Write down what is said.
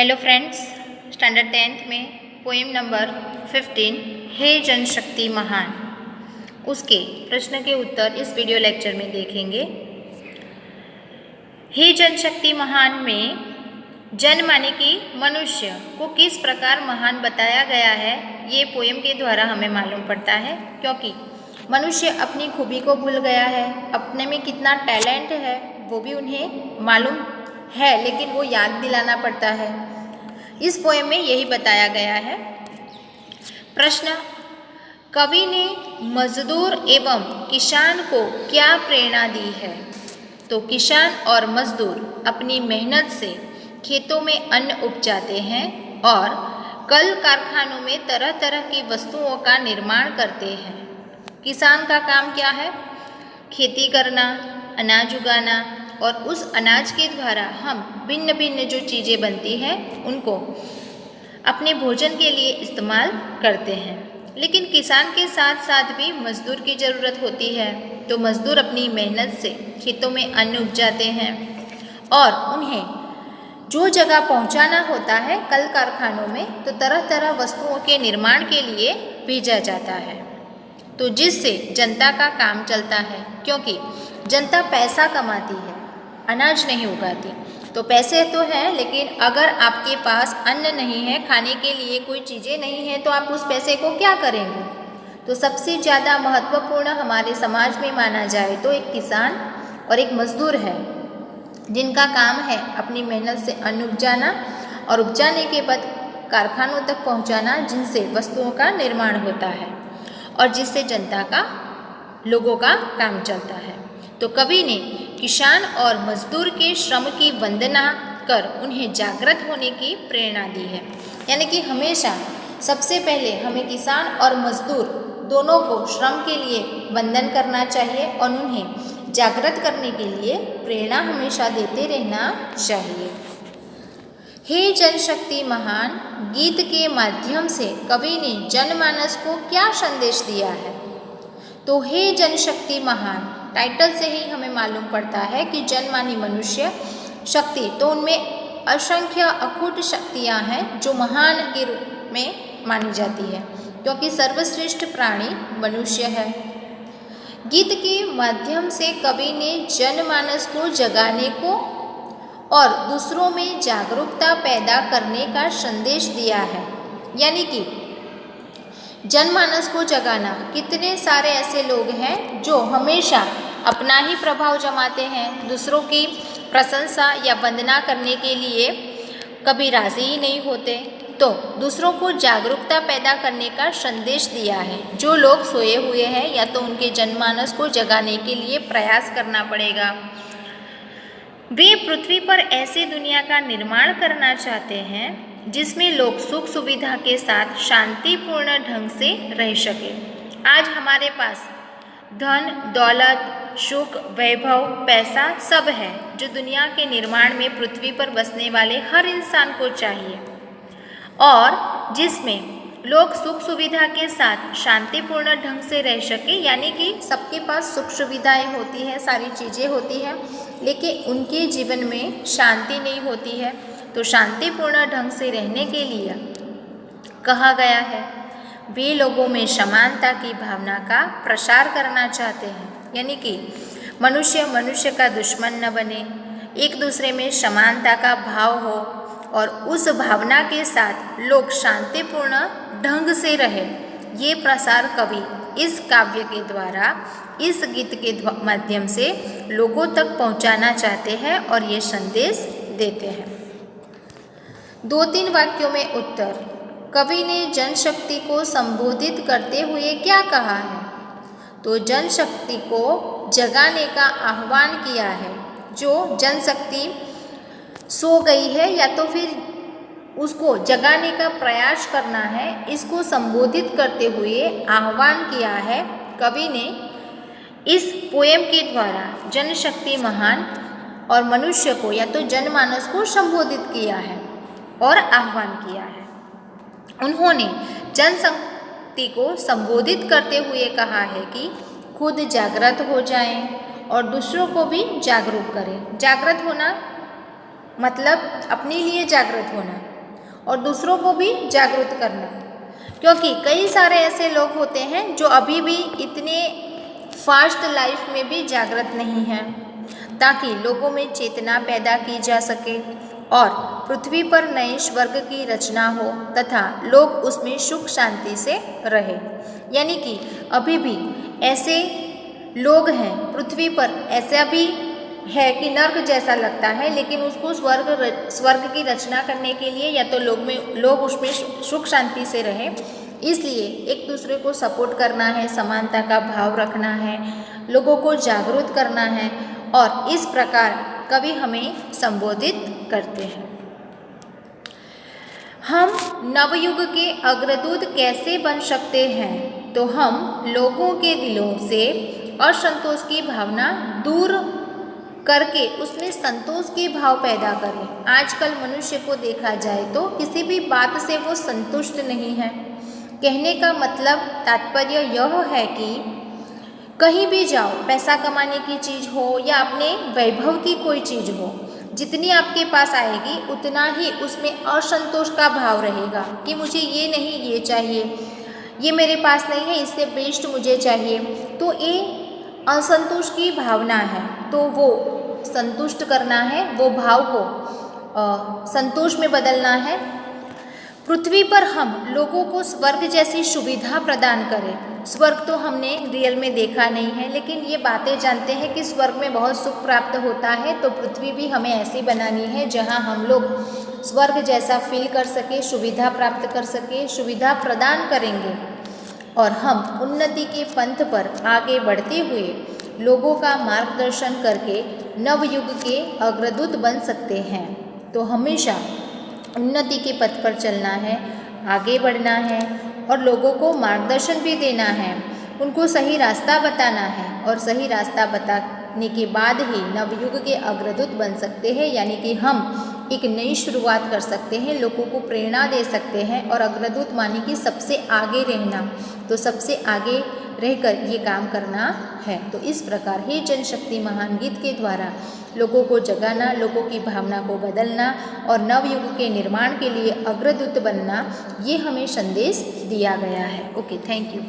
Hello friends, standard 10th में poem number 15 हे जनशक्ति महान, उसके प्रश्न के उत्तर इस वीडियो लेक्चर में देखेंगे। हे जनशक्ति महान में जन माने कि मनुष्य को किस प्रकार महान बताया गया है, ये पोएम के द्वारा हमें मालूम पड़ता है। क्योंकि मनुष्य अपनी खूबी को भूल गया है, अपने में कितना टैलेंट है वो भी उन्हें मालूम है, लेकिन वो याद दिलाना पड़ता है। इस पोएम में यही बताया गया है। प्रश्न, कवि ने मजदूर एवं किसान को क्या प्रेरणा दी है? तो किसान और मजदूर अपनी मेहनत से खेतों में अन्न उपजाते हैं और कल कारखानों में तरह तरह की वस्तुओं का निर्माण करते हैं। किसान का काम क्या है? खेती करना, अनाज उगाना, और उस अनाज के द्वारा हम भिन्न भिन्न जो चीज़ें बनती हैं उनको अपने भोजन के लिए इस्तेमाल करते हैं। लेकिन किसान के साथ साथ भी मजदूर की ज़रूरत होती है, तो मजदूर अपनी मेहनत से खेतों में अन्न उपजाते हैं और उन्हें जो जगह पहुंचाना होता है कल कारखानों में, तो तरह तरह वस्तुओं के निर्माण के लिए भेजा जाता है, तो जिससे जनता का काम चलता है। क्योंकि जनता पैसा कमाती है, अनाज नहीं उगाती। तो पैसे तो हैं, लेकिन अगर आपके पास अन्न नहीं है, खाने के लिए कोई चीज़ें नहीं है, तो आप उस पैसे को क्या करेंगे? तो सबसे ज़्यादा महत्वपूर्ण हमारे समाज में माना जाए तो एक किसान और एक मजदूर है, जिनका काम है अपनी मेहनत से अन्न उपजाना और उपजाने के बाद कारखानों तक पहुंचाना, जिनसे वस्तुओं का निर्माण होता है और जिससे जनता का, लोगों का काम चलता है। तो कवि ने किसान और मजदूर के श्रम की वंदना कर उन्हें जागृत होने की प्रेरणा दी है। यानी कि हमेशा सबसे पहले हमें किसान और मजदूर दोनों को श्रम के लिए वंदन करना चाहिए और उन्हें जागृत करने के लिए प्रेरणा हमेशा देते रहना चाहिए। हे जनशक्ति महान गीत के माध्यम से कवि ने जनमानस को क्या संदेश दिया है? तो हे जनशक्ति महान टाइटल से ही हमें मालूम पड़ता है कि जन मानी मनुष्य शक्ति, तो उनमें असंख्य अखूट शक्तियाँ हैं जो महान के रूप में मानी जाती है, क्योंकि सर्वश्रेष्ठ प्राणी मनुष्य है। गीत के माध्यम से कवि ने जनमानस को जगाने को और दूसरों में जागरूकता पैदा करने का संदेश दिया है। यानी कि जनमानस को जगाना, कितने सारे ऐसे लोग हैं जो हमेशा अपना ही प्रभाव जमाते हैं, दूसरों की प्रशंसा या वंदना करने के लिए कभी राजी ही नहीं होते। तो दूसरों को जागरूकता पैदा करने का संदेश दिया है। जो लोग सोए हुए हैं, या तो उनके जनमानस को जगाने के लिए प्रयास करना पड़ेगा। वे पृथ्वी पर ऐसी दुनिया का निर्माण करना चाहते हैं जिसमें लोग सुख सुविधा के साथ शांतिपूर्ण ढंग से रह सके। आज हमारे पास धन, दौलत, सुख, वैभव, पैसा सब है, जो दुनिया के निर्माण में पृथ्वी पर बसने वाले हर इंसान को चाहिए, और जिसमें लोग सुख सुविधा के साथ शांतिपूर्ण ढंग से रह सके। यानी कि सबके पास सुख सुविधाएं होती हैं, सारी चीज़ें होती हैं, लेकिन उनके जीवन में शांति नहीं होती है। तो शांतिपूर्ण ढंग से रहने के लिए कहा गया है, वे लोगों में समानता की भावना का प्रसार करना चाहते हैं। यानी कि मनुष्य मनुष्य का दुश्मन न बने, एक दूसरे में समानता का भाव हो और उस भावना के साथ लोग शांतिपूर्ण ढंग से रहे। ये प्रसार कवि इस काव्य के द्वारा, इस गीत के माध्यम से लोगों तक पहुंचाना चाहते हैं और ये संदेश देते हैं। 2-3 वाक्यों में उत्तर। कवि ने जनशक्ति को संबोधित करते हुए क्या कहा है? तो जनशक्ति को जगाने का आह्वान किया है। जो जनशक्ति सो गई है या तो फिर उसको जगाने का प्रयास करना है, इसको संबोधित करते हुए आह्वान किया है कवि ने इस पोएम के द्वारा। जनशक्ति महान और मनुष्य को, या तो जनमानस को संबोधित किया है और आह्वान किया है। उन्होंने जनशक्ति को संबोधित करते हुए कहा है कि खुद जागृत हो जाएं और दूसरों को भी जागरूक करें। जागृत होना मतलब अपने लिए जागृत होना, और दूसरों को भी जागरूक करना, क्योंकि कई सारे ऐसे लोग होते हैं जो अभी भी इतने फास्ट लाइफ में भी जागृत नहीं हैं, ताकि लोगों में चेतना पैदा की जा सके और पृथ्वी पर नए स्वर्ग की रचना हो तथा लोग उसमें सुख शांति से रहे। यानी कि अभी भी ऐसे लोग हैं पृथ्वी पर, ऐसा भी है कि नर्क जैसा लगता है, लेकिन उसको स्वर्ग की रचना करने के लिए या तो लोग उसमें सुख शांति से रहे, इसलिए एक दूसरे को सपोर्ट करना है, समानता का भाव रखना है, लोगों को जागरूक करना है, और इस प्रकार कवि हमें संबोधित करते हैं। हम नवयुग के अग्रदूत कैसे बन सकते हैं? तो हम लोगों के दिलों से असंतोष की भावना दूर करके उसमें संतोष के भाव पैदा करें। आजकल मनुष्य को देखा जाए तो किसी भी बात से वो संतुष्ट नहीं है। कहने का मतलब तात्पर्य यह है कि कहीं भी जाओ, पैसा कमाने की चीज़ हो या अपने वैभव की कोई चीज़ हो, जितनी आपके पास आएगी उतना ही उसमें असंतोष का भाव रहेगा कि मुझे ये नहीं, ये चाहिए, ये मेरे पास नहीं है, इससे बेस्ट मुझे चाहिए। तो ये असंतोष की भावना है, तो वो संतुष्ट करना है, वो भाव को संतोष में बदलना है। पृथ्वी पर हम लोगों को स्वर्ग जैसी सुविधा प्रदान करें। स्वर्ग तो हमने रियल में देखा नहीं है, लेकिन ये बातें जानते हैं कि स्वर्ग में बहुत सुख प्राप्त होता है, तो पृथ्वी भी हमें ऐसी बनानी है जहां हम लोग स्वर्ग जैसा फील कर सके, सुविधा प्राप्त कर सके, सुविधा प्रदान करेंगे और हम उन्नति के पंथ पर आगे बढ़ते हुए लोगों का मार्गदर्शन करके नवयुग के अग्रदूत बन सकते हैं। तो हमेशा उन्नति के पथ पर चलना है, आगे बढ़ना है और लोगों को मार्गदर्शन भी देना है, उनको सही रास्ता बताना है, और सही रास्ता बताने के बाद ही नवयुग के अग्रदूत बन सकते हैं। यानी कि हम एक नई शुरुआत कर सकते हैं, लोगों को प्रेरणा दे सकते हैं, और अग्रदूत माने कि सबसे आगे रहना, तो सबसे आगे रहकर ये काम करना है। तो इस प्रकार ही जनशक्ति महान गीत के द्वारा लोगों को जगाना, लोगों की भावना को बदलना और नवयुग के निर्माण के लिए अग्रदूत बनना, ये हमें संदेश दिया गया है। Okay, thank you.